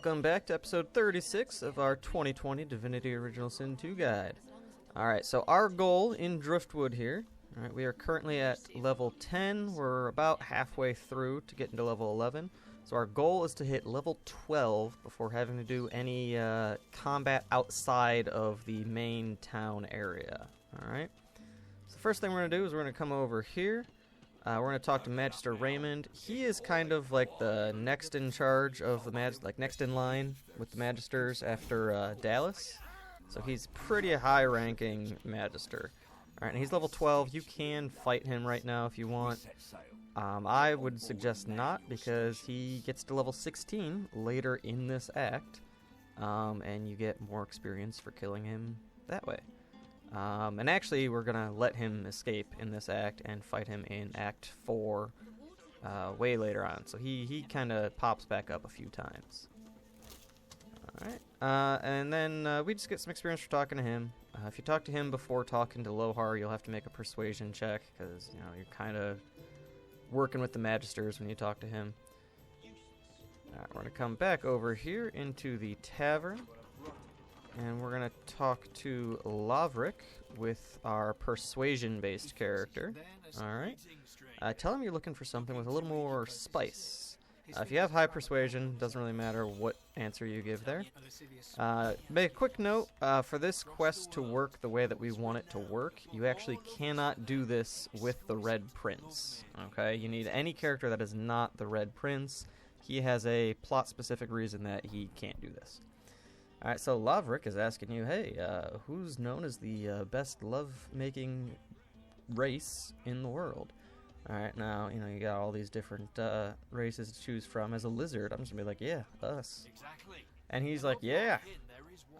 Welcome back to episode 36 of our 2020 Divinity Original Sin 2 guide. Alright, so our goal in Driftwood here, alright, we are currently at level 10. We're about halfway through to get into level 11. So our goal is to hit level 12 before having to do any combat outside of the main town area. Alright, so the first thing we're going to do is we're going to come over here. We're going to talk to Magister Raymond. He is kind of like the next in charge of the next in line with the Magisters after Dallas. So he's pretty high-ranking Magister. Alright, and he's level 12. You can fight him right now if you want. I would suggest not, because he gets to level 16 later in this act. And you get more experience for killing him that way. And actually, we're going to let him escape in this act and fight him in Act 4 way later on. So he kind of pops back up a few times. Alright, and then we just get some experience for talking to him. If you talk to him before talking to Lohar, you'll have to make a persuasion check, because you're kind of working with the Magisters when you talk to him. Alright, we're going to come back over here into the tavern. And we're going to talk to Lavrik with our persuasion-based character. Alright. Tell him you're looking for something with a little more spice. If you have high persuasion, doesn't really matter what answer you give there. Make a quick note, for this quest to work the way that we want it to work, you actually cannot do this with the Red Prince. Okay? You need any character that is not the Red Prince. He has a plot-specific reason that he can't do this. Alright, so Lavrik is asking you, hey, who's known as the best love-making race in the world? Alright, now, you got all these different races to choose from. As a lizard, I'm just gonna be like, yeah, us. And he's like, yeah!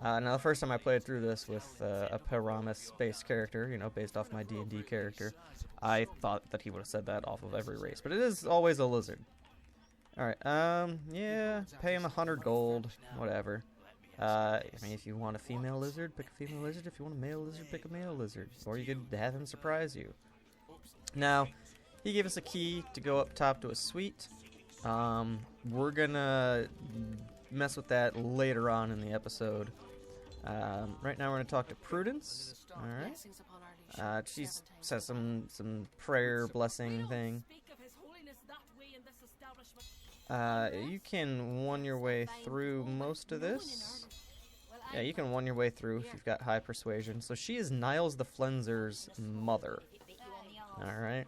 Now, the first time I played through this with a Pyramus-based character, based off my D&D character, I thought that he would have said that off of every race. But it is always a lizard. Alright, yeah, pay him 100 gold, whatever. If you want a female lizard, pick a female lizard. If you want a male lizard, pick a male lizard. Or you could have him surprise you. Now, he gave us a key to go up top to a suite. We're gonna mess with that later on in the episode. Right now we're gonna talk to Prudence. Alright. She says some prayer blessing thing. You can one your way through most of this. Yeah, you can one your way through if you've got high persuasion. So she is Niles the Flenzer's mother. Alright.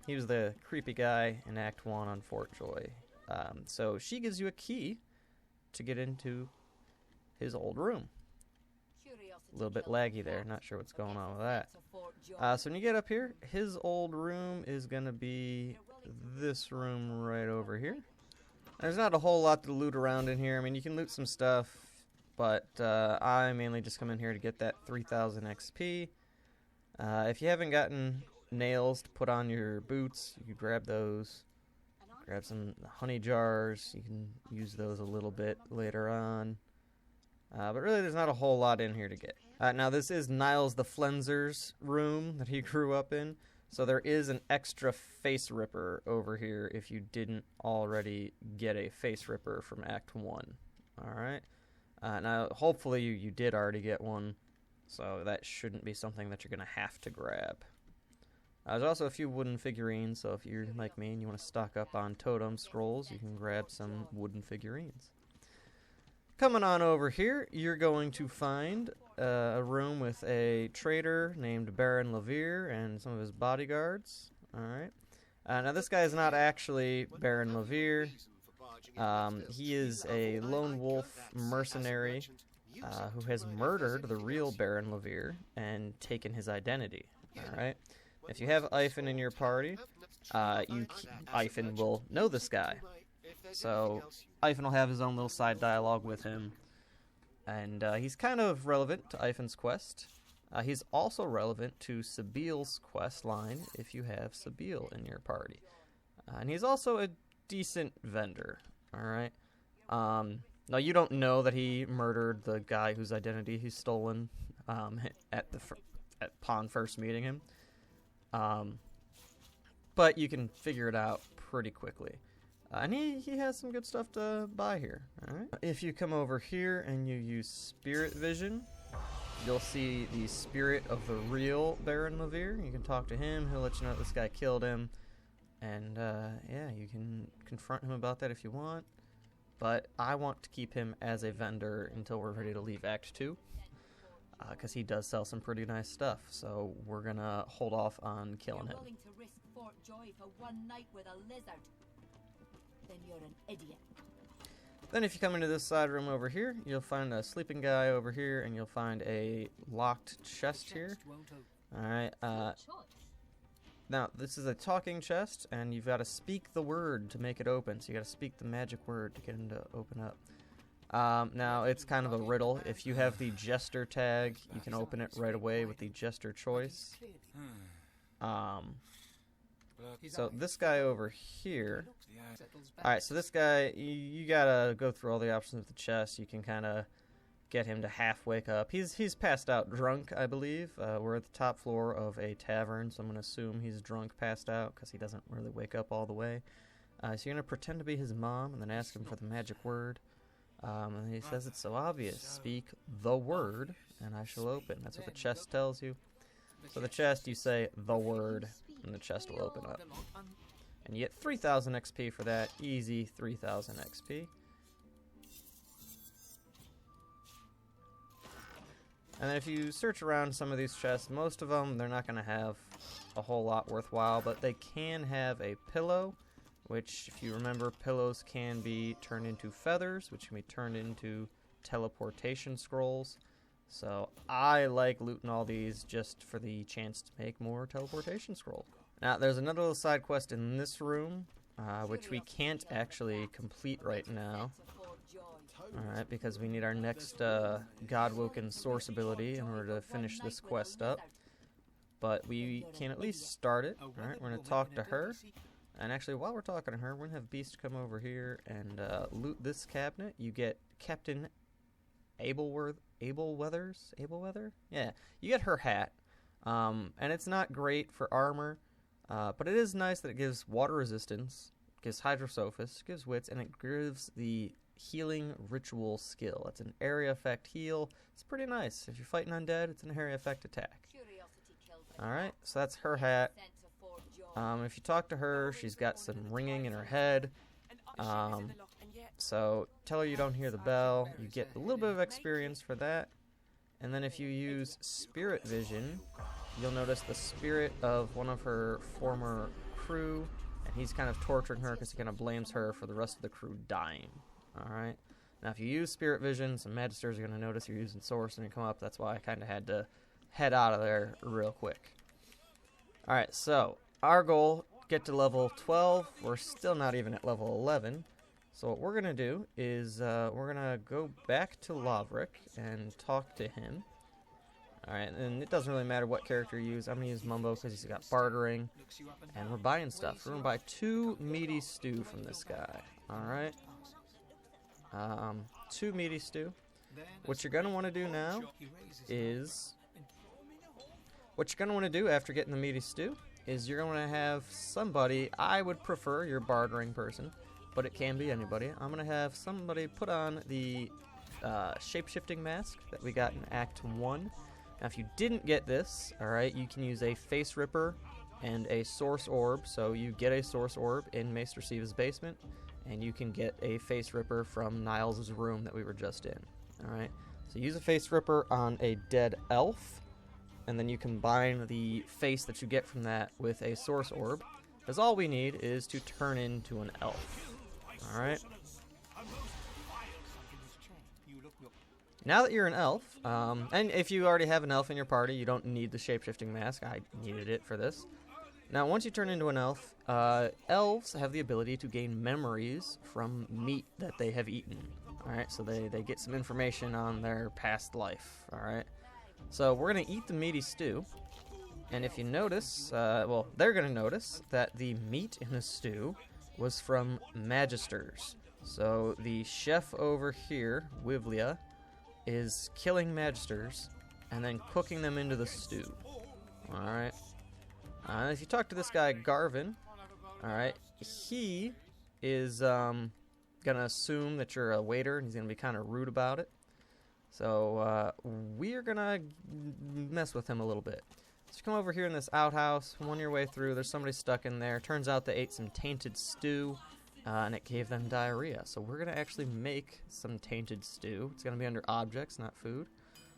He was the creepy guy in Act 1 on Fort Joy. So she gives you a key to get into his old room. A little bit laggy there, not sure what's going on with that. So when you get up here, his old room is going to be this room right over here. There's not a whole lot to loot around in here. You can loot some stuff, but I mainly just come in here to get that 3,000 XP. If you haven't gotten nails to put on your boots, you can grab those. Grab some honey jars. You can use those a little bit later on. But really, there's not a whole lot in here to get. Now, this is Niles the Flenzer's room that he grew up in. So there is an extra face ripper over here if you didn't already get a face ripper from Act 1. Alright. Now, hopefully you did already get one. So that shouldn't be something that you're going to have to grab. There's also a few wooden figurines. So if you're like me and you want to stock up on totem scrolls, you can grab some wooden figurines. Coming on over here, you're going to find a room with a trader named Baron Levere and some of his bodyguards. Alright. Now this guy is not actually Baron Levere. He is a lone wolf mercenary who has murdered the real Baron Levere and taken his identity. Alright. If you have Ifen in your party, Ifen will know this guy. So Ifen will have his own little side dialogue with him. And he's kind of relevant to Ifen's quest. He's also relevant to Sabiel's quest line if you have Sabiel in your party. And he's also a decent vendor. Alright? Now, you don't know that he murdered the guy whose identity he's stolen upon first meeting him. But you can figure it out pretty quickly. And he has some good stuff to buy here. Alright. If you come over here and you use Spirit Vision, you'll see the spirit of the real Baron Levere. You can talk to him, he'll let you know that this guy killed him. And yeah, you can confront him about that if you want. But I want to keep him as a vendor until we're ready to leave Act 2. Because he does sell some pretty nice stuff. So we're going to hold off on killing him. Willing to risk Fort Joy for one night with a lizard? Then you're an idiot. Then if you come into this side room over here, you'll find a sleeping guy over here, and you'll find a locked chest here. Alright, now this is a talking chest, and you've got to speak the word to make it open. So you got to speak the magic word to get him to open up. Now it's kind of a riddle. If you have the Jester tag, you can open it right away with the Jester choice. So this guy over here. Alright, so this guy, you gotta go through all the options with the chest. You can kind of get him to half wake up. He's passed out drunk, I believe. We're at the top floor of a tavern, so I'm going to assume he's drunk, passed out, because he doesn't really wake up all the way. So you're going to pretend to be his mom and then ask him for the magic word. And he says it's so obvious. Speak the word, and I shall open. That's what the chest tells you. So the chest, you say the word, and the chest will open up. And you get 3,000 XP for that. Easy 3,000 XP. And then if you search around some of these chests, most of them, they're not going to have a whole lot worthwhile, but they can have a pillow, which, if you remember, pillows can be turned into feathers, which can be turned into teleportation scrolls. So I like looting all these just for the chance to make more teleportation scrolls. Now, there's another little side quest in this room, which we can't actually complete right now. Alright, because we need our next God-Woken Source ability in order to finish this quest up. But we can at least start it. Alright, we're going to talk to her. And actually, while we're talking to her, we're going to have Beast come over here and loot this cabinet. You get Captain Abelweather? Yeah, you get her hat. And it's not great for armor, but it is nice that it gives water resistance, gives Hydrosophis, gives wits, and it gives the healing ritual skill. It's an area effect heal. It's pretty nice. If you're fighting undead, it's an area effect attack. Alright, so that's her hat. If you talk to her, she's got some ringing in her head. So tell her you don't hear the bell. You get a little bit of experience for that. And then if you use Spirit Vision, you'll notice the spirit of one of her former crew, and he's kind of torturing her because he kind of blames her for the rest of the crew dying. Alright, now if you use Spirit Vision, some Magisters are going to notice you're using Source and you come up. That's why I kind of had to head out of there real quick. Alright, so our goal, get to level 12. We're still not even at level 11. So what we're going to do is we're going to go back to Laverick and talk to him. Alright, and it doesn't really matter what character you use. I'm going to use Mumbo because he's got bartering. And we're buying stuff. We're going to buy 2 meaty stew from this guy. Alright. 2 meaty stew. What you're going to want to do now is... What you're going to want to do after getting the meaty stew is you're going to have somebody, I would prefer your bartering person, but it can be anybody. I'm going to have somebody put on the shape-shifting mask that we got in Act 1. Now, if you didn't get this, alright, you can use a Face Ripper and a Source Orb. So you get a Source Orb in Maester Siva's basement, and you can get a Face Ripper from Niles' room that we were just in. Alright, so use a Face Ripper on a dead elf, and then you combine the face that you get from that with a Source Orb, because all we need is to turn into an elf. Alright. Now that you're an elf, and if you already have an elf in your party, you don't need the shape-shifting mask. I needed it for this. Now, once you turn into an elf, elves have the ability to gain memories from meat that they have eaten. Alright, so they get some information on their past life. Alright, so we're going to eat the meaty stew. And if you notice, well, they're going to notice that the meat in the stew was from Magisters. So the chef over here, Wivlia, is killing Magisters and then cooking them into the stew. Alright. If you talk to this guy, Garvin, alright, he is going to assume that you're a waiter, and he's going to be kind of rude about it. So we're going to mess with him a little bit. So you come over here in this outhouse, on your way through, there's somebody stuck in there. Turns out they ate some tainted stew, and it gave them diarrhea. So we're going to actually make some tainted stew. It's going to be under objects, not food.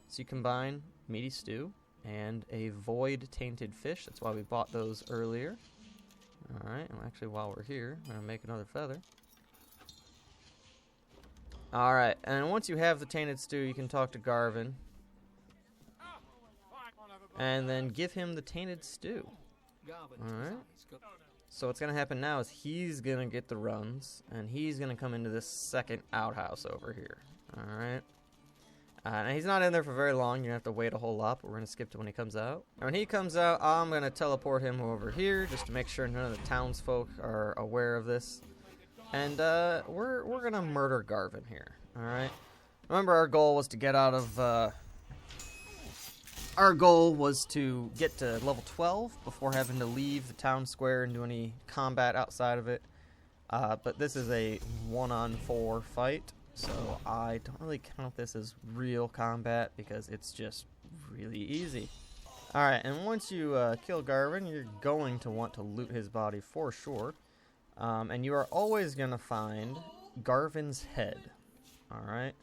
So you combine meaty stew and a void tainted fish. That's why we bought those earlier. Alright, and actually while we're here, I'm going to make another feather. Alright, and once you have the tainted stew, you can talk to Garvin. And then give him the tainted stew. Alright. So what's going to happen now is he's going to get the runs, and he's going to come into this second outhouse over here. Alright. And he's not in there for very long. You're going to have to wait a whole lot, but we're going to skip to when he comes out. And when he comes out, I'm going to teleport him over here just to make sure none of the townsfolk are aware of this. And we're going to murder Garvin here. Alright? Remember, our goal was to get out of... Our goal was to get to level 12 before having to leave the town square and do any combat outside of it. But this is a 1-on-4 fight. So I don't really count this as real combat because it's just really easy. Alright, and once you kill Garvin, you're going to want to loot his body for sure. And you are always going to find Garvin's head. Alright,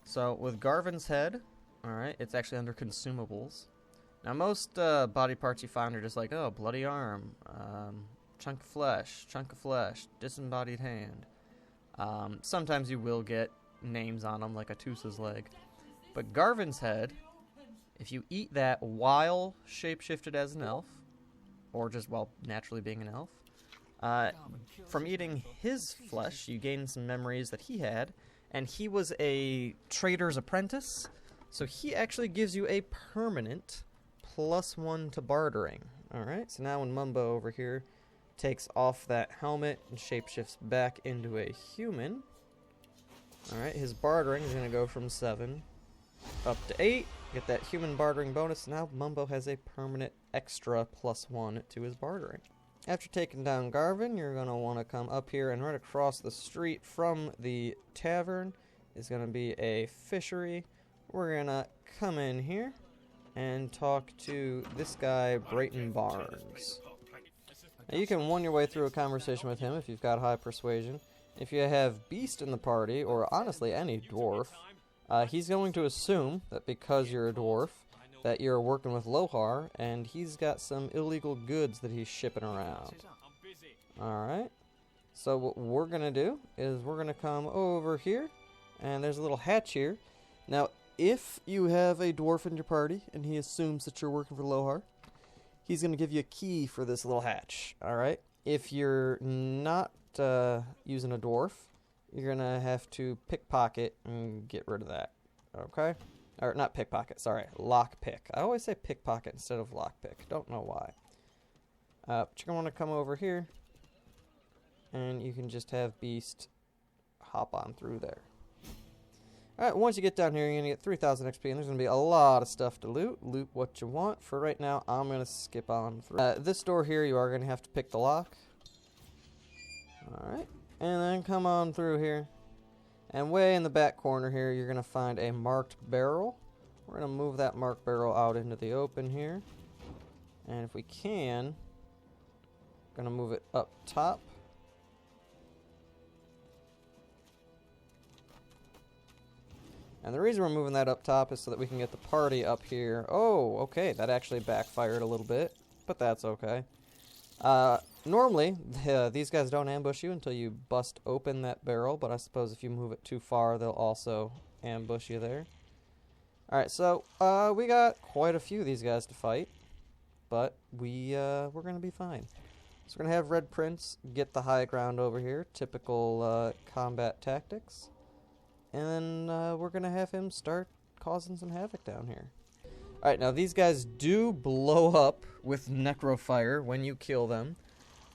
so with Garvin's head, alright, it's actually under consumables. Now most body parts you find are just like, oh, bloody arm, chunk of flesh, disembodied hand. Sometimes you will get names on them, like Atusa's leg. But Garvin's head, if you eat that while shapeshifted as an elf, or just while naturally being an elf, from eating his flesh, you gain some memories that he had, and he was a trader's apprentice, so he actually gives you a permanent +1 to bartering. Alright, so now when Mumbo over here takes off that helmet and shapeshifts back into a human. Alright, his bartering is going to go from 7 up to 8. Get that human bartering bonus. Now Mumbo has a permanent extra +1 to his bartering. After taking down Garvin, you're going to want to come up here, and right across the street from the tavern is going to be a fishery. We're going to come in here and talk to this guy, Brayton Barnes. Now you can won your way through a conversation with him if you've got high persuasion. If you have Beast in the party, or honestly any dwarf, he's going to assume that because you're a dwarf, that you're working with Lohar, and he's got some illegal goods that he's shipping around. Alright, so what we're going to do is we're going to come over here, and there's a little hatch here. Now, if you have a dwarf in your party, and he assumes that you're working for Lohar, he's going to give you a key for this little hatch, alright? If you're not using a dwarf, you're going to have to pickpocket and get rid of that, okay? Or not pickpocket, sorry, lockpick. I always say pickpocket instead of lockpick. Don't know why. But you're going to want to come over here, and you can just have Beast hop on through there. Alright, once you get down here, you're going to get 3,000 XP, and there's going to be a lot of stuff to loot. Loot what you want. For right now, I'm going to skip on through. This door here, you are going to have to pick the lock. Alright, and then come on through here. And way in the back corner here, you're going to find a marked barrel. We're going to move that marked barrel out into the open here. And if we can, going to move it up top. And the reason we're moving that up top is so that we can get the party up here. Oh, okay, that actually backfired a little bit, but that's okay. Normally, these guys don't ambush you until you bust open that barrel, but I suppose if you move it too far, they'll also ambush you there. Alright, so we got quite a few of these guys to fight, but we're going to be fine. So we're going to have Red Prince get the high ground over here, typical combat tactics. And then we're going to have him start causing some havoc down here. Alright, now these guys do blow up with necrofire when you kill them.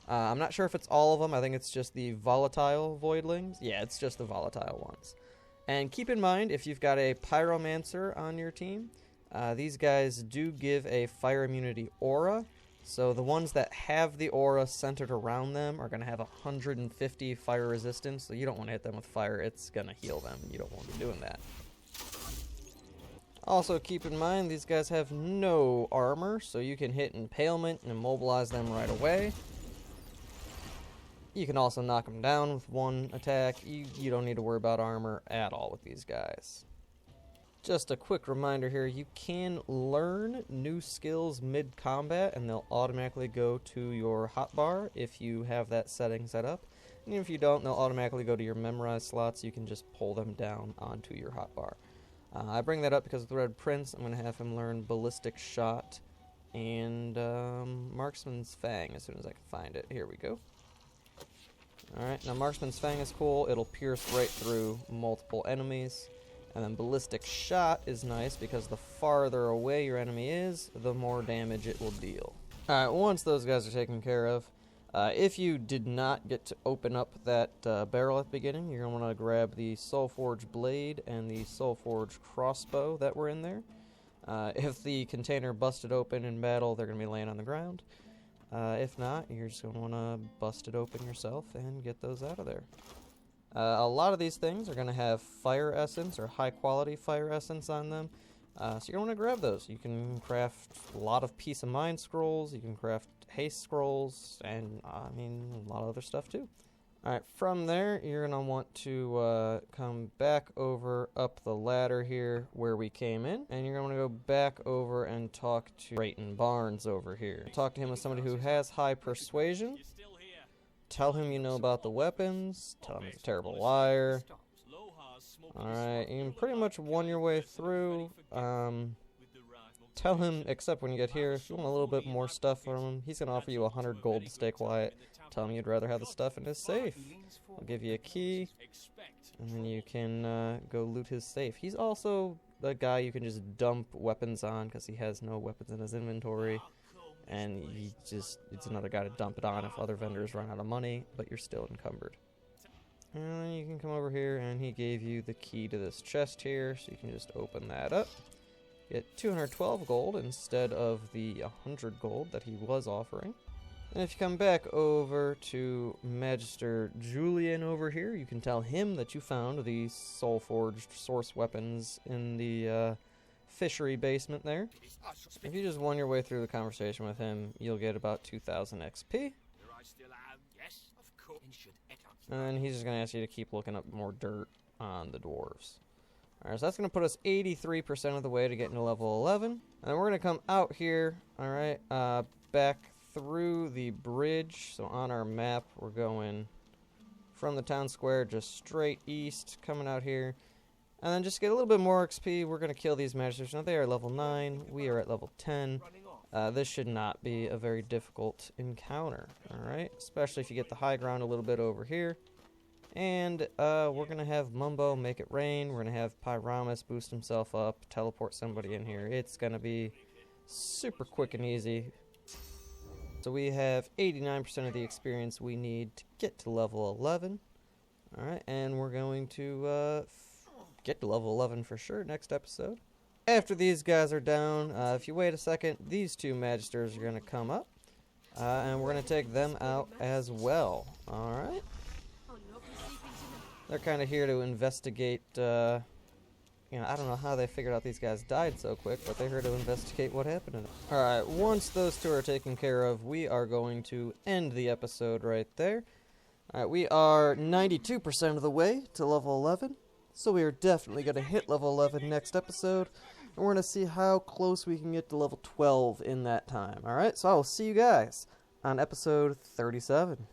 I'm not sure if it's all of them. I think it's just the volatile voidlings. Yeah, it's just the volatile ones. And keep in mind, if you've got a pyromancer on your team, these guys do give a fire immunity aura. So the ones that have the aura centered around them are going to have 150 fire resistance, so you don't want to hit them with fire. It's going to heal them. You don't want to be doing that. Also, keep in mind, these guys have no armor, so you can hit impalement and immobilize them right away. You can also knock them down with one attack. You don't need to worry about armor at all with these guys. Just a quick reminder here, you can learn new skills mid-combat, and they'll automatically go to your hotbar if you have that setting set up. And if you don't, they'll automatically go to your memorized slots. You can just pull them down onto your hotbar. I bring that up because with Red Prince, I'm going to have him learn Ballistic Shot and Marksman's Fang as soon as I can find it. Here we go. Alright, now Marksman's Fang is cool. It'll pierce right through multiple enemies. And then Ballistic Shot is nice because the farther away your enemy is, the more damage it will deal. Alright, once those guys are taken care of, if you did not get to open up that barrel at the beginning, you're going to want to grab the Soulforged Blade and the Soulforged Crossbow that were in there. If the container busted open in battle, they're going to be laying on the ground. If not, you're just going to want to bust it open yourself and get those out of there. A lot of these things are going to have fire essence or high quality fire essence on them. So you're going to want to grab those. You can craft a lot of Peace of Mind scrolls, you can craft haste scrolls, and a lot of other stuff too. Alright, from there, you're going to want to come back over up the ladder here where we came in, and you're going to go back over and talk to Drayton Barnes over here. Talk to him as somebody who has high persuasion. Tell him you know about the weapons. Tell him he's a terrible liar. Alright, you can pretty much one your way through. Tell him, except when you get here, if you want a little bit more stuff from him, he's going to offer you 100 gold to stay quiet. Tell him you'd rather have the stuff in his safe. I'll give you a key, and then you can go loot his safe. He's also the guy you can just dump weapons on because he has no weapons in his inventory. And it's another guy to dump it on if other vendors run out of money, but you're still encumbered. And then you can come over here, and he gave you the key to this chest here, so you can just open that up. Get 212 gold instead of the 100 gold that he was offering. And if you come back over to Magister Julian over here, you can tell him that you found the Soulforged source weapons in the fishery basement there. If you just won your way through the conversation with him, you'll get about 2,000 XP. And then he's just going to ask you to keep looking up more dirt on the dwarves. Alright, so that's going to put us 83% of the way to getting to level 11. And we're going to come out here, alright, back through the bridge. So on our map, we're going from the town square just straight east, coming out here. And then just get a little bit more XP. We're going to kill these magisters. Now they are level 9. We are at level 10. This should not be a very difficult encounter. Alright, especially if you get the high ground a little bit over here. And we're going to have Mumbo make it rain. We're going to have Pyramus boost himself up, teleport somebody in here. It's going to be super quick and easy. So we have 89% of the experience we need to get to level 11. Alright, and we're going to get to level 11 for sure next episode. After these guys are down, if you wait a second, these two magisters are going to come up. And we're going to take them out as well. Alright. They're kind of here to investigate, I don't know how they figured out these guys died so quick, but they're here to investigate what happened to them. Alright, once those two are taken care of, we are going to end the episode right there. Alright, we are 92% of the way to level 11, so we are definitely going to hit level 11 next episode, and we're going to see how close we can get to level 12 in that time. Alright, so I will see you guys on episode 37.